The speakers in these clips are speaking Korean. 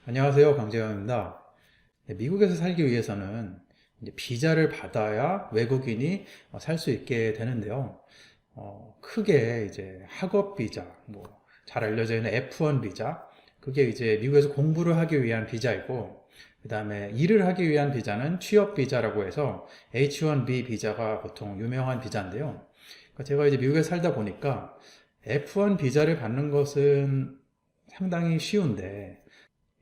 안녕하세요. 강재영입니다. 미국에서 살기 위해서는 이제 비자를 받아야 외국인이 살 수 있게 되는데요. 크게 이제 학업 비자, 뭐 잘 알려져 있는 F1 비자, 그게 이제 미국에서 공부를 하기 위한 비자이고, 그 다음에 일을 하기 위한 비자는 취업 비자라고 해서 H1B 비자가 보통 유명한 비자인데요. 그러니까 제가 이제 미국에 살다 보니까 F1 비자를 받는 것은 상당히 쉬운데,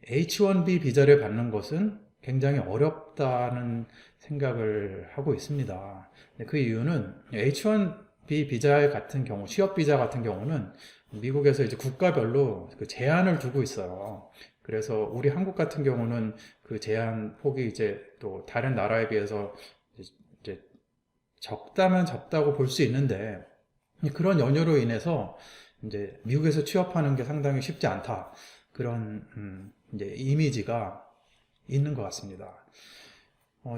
H1B 비자를 받는 것은 굉장히 어렵다는 생각을 하고 있습니다. 그 이유는 H1B 비자 같은 경우, 취업 비자 같은 경우는 미국에서 이제 국가별로 그 제한을 두고 있어요. 그래서 우리 한국 같은 경우는 그 제한 폭이 이제 또 다른 나라에 비해서 이제 적다면 적다고 볼 수 있는데, 그런 연유로 인해서 이제 미국에서 취업하는 게 상당히 쉽지 않다. 그런 이제 이미지가 있는 것 같습니다.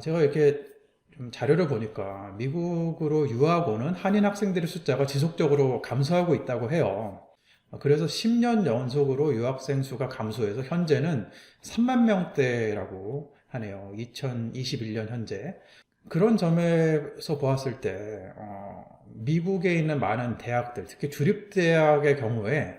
제가 이렇게 좀 자료를 보니까 미국으로 유학 오는 한인 학생들의 숫자가 지속적으로 감소하고 있다고 해요. 그래서 10년 연속으로 유학생 수가 감소해서 현재는 3만 명대라고 하네요. 2021년 현재. 그런 점에서 보았을 때, 미국에 있는 많은 대학들, 특히 주립대학의 경우에,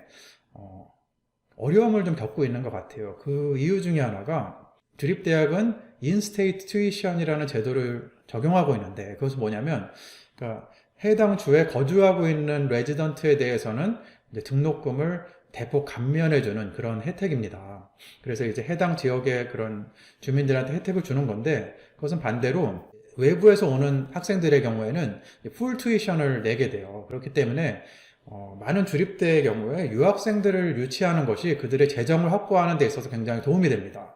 어려움을 좀 겪고 있는 것 같아요. 그 이유 중에 하나가 주립대학은 인스테이트 튜이션이라는 제도를 적용하고 있는데 그것은 뭐냐면 그러니까 해당 주에 거주하고 있는 레지던트에 대해서는 이제 등록금을 대폭 감면해주는 그런 혜택입니다. 그래서 이제 해당 지역의 그런 주민들한테 혜택을 주는 건데 그것은 반대로 외부에서 오는 학생들의 경우에는 풀 튜이션을 내게 돼요. 그렇기 때문에 많은 주립대의 경우에 유학생들을 유치하는 것이 그들의 재정을 확보하는 데 있어서 굉장히 도움이 됩니다.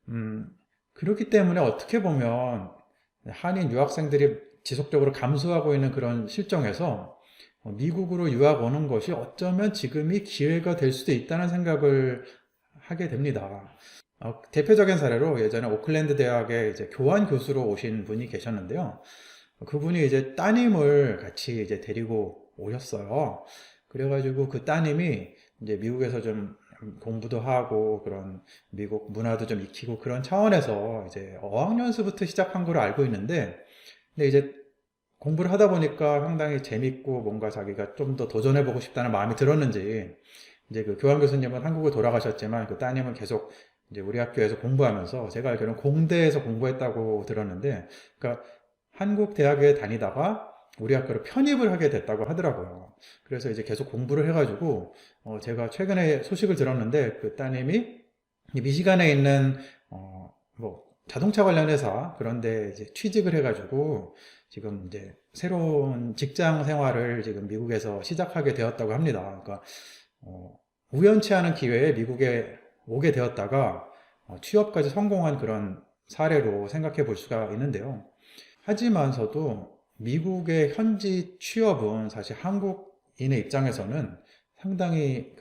음, 그렇기 때문에 어떻게 보면 한인 유학생들이 지속적으로 감소하고 있는 그런 실정에서 미국으로 유학 오는 것이 어쩌면 지금이 기회가 될 수도 있다는 생각을 하게 됩니다. 대표적인 사례로 예전에 오클랜드 대학에 이제 교환 교수로 오신 분이 계셨는데요. 그분이 이제 따님을 같이 이제 데리고 오셨어요. 그래가지고 그 따님이 이제 미국에서 좀 공부도 하고 그런 미국 문화도 좀 익히고 그런 차원에서 이제 어학연수부터 시작한 걸로 알고 있는데, 근데 이제 공부를 하다 보니까 상당히 재밌고 뭔가 자기가 좀 더 도전해보고 싶다는 마음이 들었는지, 이제 그 교환 교수님은 한국을 돌아가셨지만 그 따님은 계속 이제 우리 학교에서 공부하면서 제가 알기로는 공대에서 공부했다고 들었는데, 그러니까 한국 대학에 다니다가 우리 학교로 편입을 하게 됐다고 하더라고요. 그래서 이제 계속 공부를 해가지고 제가 최근에 소식을 들었는데 그 따님이 미시간에 있는 뭐 자동차 관련 회사 그런데 이제 취직을 해가지고 지금 이제 새로운 직장 생활을 지금 미국에서 시작하게 되었다고 합니다. 그러니까 우연치 않은 기회에 미국에 오게 되었다가 취업까지 성공한 그런 사례로 생각해 볼 수가 있는데요. 하지만서도 미국의 현지 취업은 사실 한국인의 입장에서는 상당히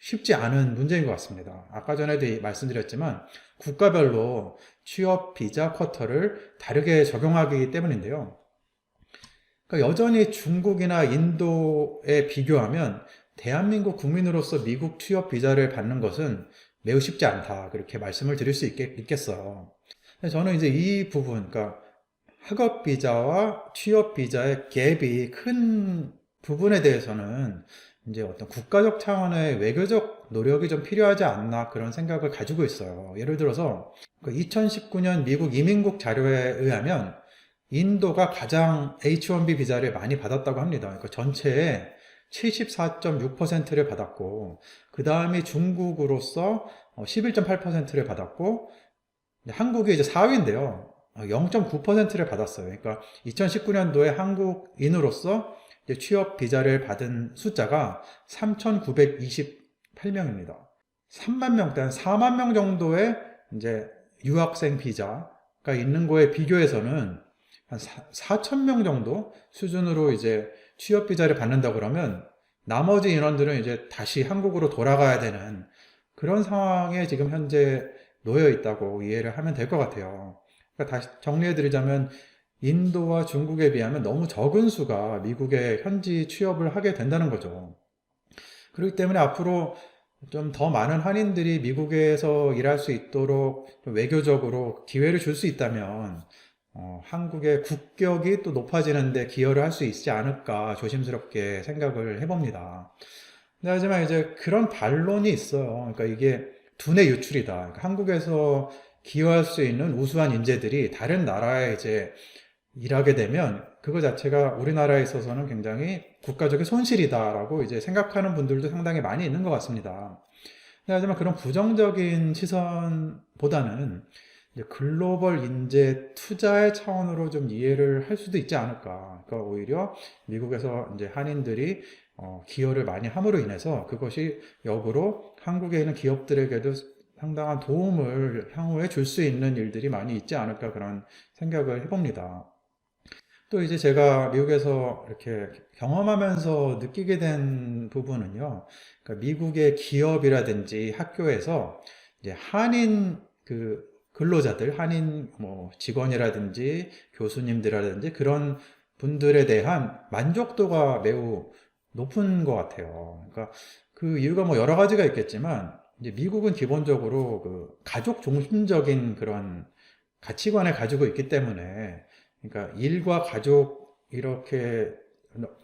쉽지 않은 문제인 것 같습니다. 아까 전에도 말씀드렸지만 국가별로 취업 비자 쿼터를 다르게 적용하기 때문인데요. 그러니까 여전히 중국이나 인도에 비교하면 대한민국 국민으로서 미국 취업 비자를 받는 것은 매우 쉽지 않다. 그렇게 말씀을 드릴 수 있겠어요. 저는 이제 이 부분, 그러니까 학업 비자와 취업 비자의 갭이 큰 부분에 대해서는 이제 어떤 국가적 차원의 외교적 노력이 좀 필요하지 않나 그런 생각을 가지고 있어요. 예를 들어서 2019년 미국 이민국 자료에 의하면 인도가 가장 H1B 비자를 많이 받았다고 합니다. 그러니까 전체의 74.6%를 받았고, 그 다음이 중국으로서 11.8%를 받았고, 한국이 이제 4위인데요. 0.9%를 받았어요. 그러니까 2019년도에 한국인으로서 취업 비자를 받은 숫자가 3,928명입니다. 3만 명대, 한 4만 명 정도의 이제 유학생 비자가 있는 거에 비교해서는 한 4천 명 정도 수준으로 이제 취업 비자를 받는다 그러면 나머지 인원들은 이제 다시 한국으로 돌아가야 되는 그런 상황에 지금 현재 놓여 있다고 이해를 하면 될 것 같아요. 그러니까 다시 정리해 드리자면 인도와 중국에 비하면 너무 적은 수가 미국에 현지 취업을 하게 된다는 거죠. 그렇기 때문에 앞으로 좀 더 많은 한인들이 미국에서 일할 수 있도록 좀 외교적으로 기회를 줄 수 있다면 한국의 국격이 또 높아지는데 기여를 할 수 있지 않을까 조심스럽게 생각을 해봅니다. 근데 하지만 이제 그런 반론이 있어요. 그러니까 이게 두뇌 유출이다. 그러니까 한국에서 기여할 수 있는 우수한 인재들이 다른 나라에 이제 일하게 되면 그거 자체가 우리나라에 있어서는 굉장히 국가적인 손실이다라고 이제 생각하는 분들도 상당히 많이 있는 것 같습니다. 하지만 그런 부정적인 시선보다는 이제 글로벌 인재 투자의 차원으로 좀 이해를 할 수도 있지 않을까. 그러니까 오히려 미국에서 이제 한인들이 기여를 많이 함으로 인해서 그것이 역으로 한국에 있는 기업들에게도 상당한 도움을 향후에 줄 수 있는 일들이 많이 있지 않을까 그런 생각을 해봅니다. 또 이제 제가 미국에서 이렇게 경험하면서 느끼게 된 부분은요. 그러니까 미국의 기업이라든지 학교에서 이제 한인 그 근로자들, 한인 뭐 직원이라든지 교수님들이라든지 그런 분들에 대한 만족도가 매우 높은 것 같아요. 그러니까 그 이유가 뭐 여러 가지가 있겠지만 이제 미국은 기본적으로 그 가족 중심적인 그런 가치관을 가지고 있기 때문에 그러니까 일과 가족 이렇게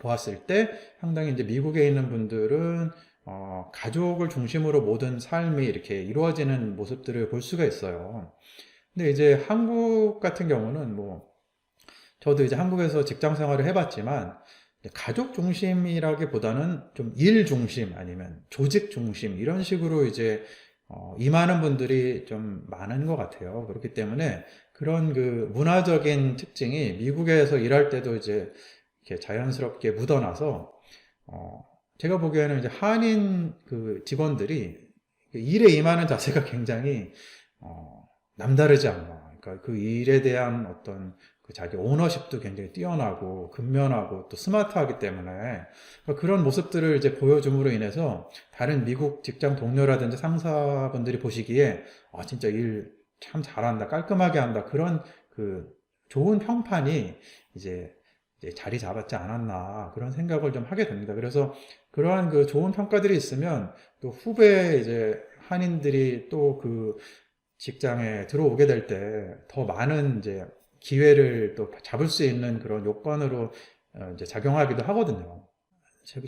보았을 때 상당히 이제 미국에 있는 분들은 가족을 중심으로 모든 삶이 이렇게 이루어지는 모습들을 볼 수가 있어요. 근데 이제 한국 같은 경우는 뭐 저도 이제 한국에서 직장 생활을 해봤지만 가족 중심이라기보다는 좀 일 중심 아니면 조직 중심 이런 식으로 이제 임하는 분들이 좀 많은 것 같아요. 그렇기 때문에 그런 그 문화적인 특징이 미국에서 일할 때도 이제 이렇게 자연스럽게 묻어나서 제가 보기에는 이제 한인 그 직원들이 일에 임하는 자세가 굉장히 남다르지 않나. 그러니까 그 일에 대한 어떤 그 자기 오너십도 굉장히 뛰어나고 근면하고 또 스마트하기 때문에 그러니까 그런 모습들을 이제 보여줌으로 인해서 다른 미국 직장 동료라든지 상사분들이 보시기에 진짜 일 참 잘한다, 깔끔하게 한다 그런 그 좋은 평판이 이제 자리 잡았지 않았나 그런 생각을 좀 하게 됩니다. 그래서 그러한 그 좋은 평가들이 있으면 또 후배 이제 한인들이 또 그 직장에 들어오게 될 때 더 많은 이제 기회를 또 잡을 수 있는 그런 요건으로 이제 작용하기도 하거든요.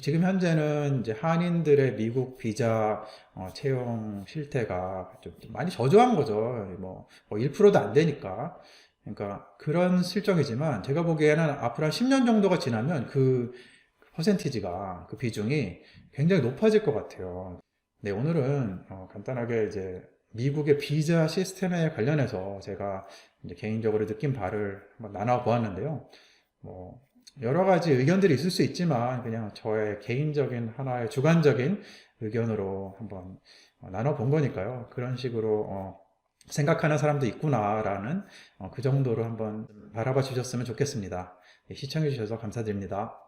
지금 현재는 이제 한인들의 미국 비자 채용 실태가 좀 많이 저조한 거죠. 뭐 1%도 안 되니까. 그러니까 그런 실정이지만 제가 보기에는 앞으로 한 10년 정도가 지나면 그 퍼센티지가 그 비중이 굉장히 높아질 것 같아요. 네, 오늘은 간단하게 이제 미국의 비자 시스템에 관련해서 제가 이제 개인적으로 느낀 바를 한번 나눠 보았는데요. 뭐 여러 가지 의견들이 있을 수 있지만 그냥 저의 개인적인 하나의 주관적인 의견으로 한번 나눠 본 거니까요. 그런 식으로 생각하는 사람도 있구나라는 그 정도로 한번 바라봐 주셨으면 좋겠습니다. 시청해 주셔서 감사드립니다.